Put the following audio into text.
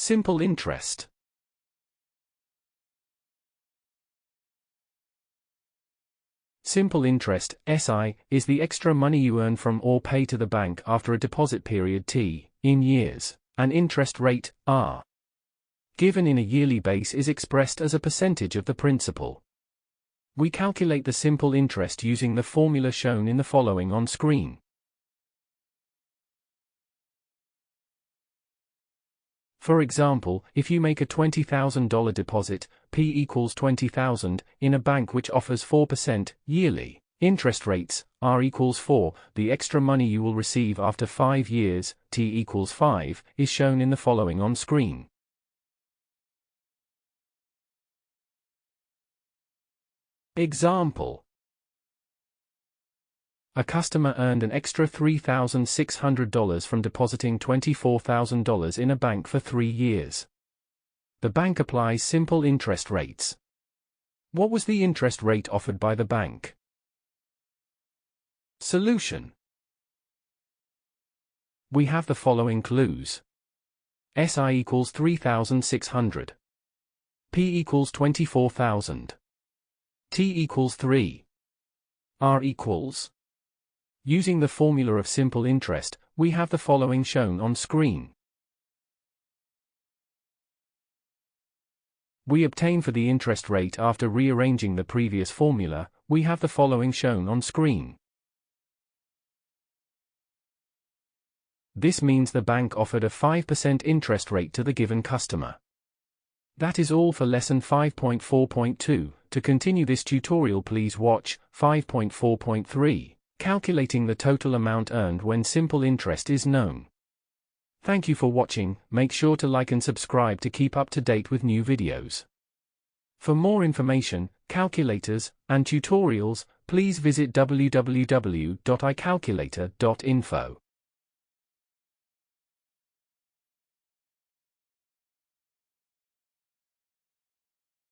Simple interest. Simple interest, SI, is the extra money you earn from or pay to the bank after a deposit period T, in years, and interest rate, R, given in a yearly base is expressed as a percentage of the principal. We calculate the simple interest using the formula shown in the following on screen. For example, if you make a $20,000 deposit, P equals 20,000, in a bank which offers 4% yearly interest rates, R equals 4, the extra money you will receive after 5 years, T equals 5, is shown in the following on screen. Example: a customer earned an extra $3,600 from depositing $24,000 in a bank for 3 years. The bank applies simple interest rates. What was the interest rate offered by the bank? Solution: we have the following clues. SI equals 3,600. P equals 24,000. T equals 3. R equals. Using the formula of simple interest, we have the following shown on screen. We obtain for the interest rate after rearranging the previous formula, we have the following shown on screen. This means the bank offered a 5% interest rate to the given customer. That is all for lesson 5.4.2. To continue this tutorial, please watch 5.4.3. Calculating the total amount earned when simple interest is known. Thank you for watching. Make sure to like and subscribe to keep up to date with new videos. For more information, calculators, and tutorials, please visit www.icalculator.info.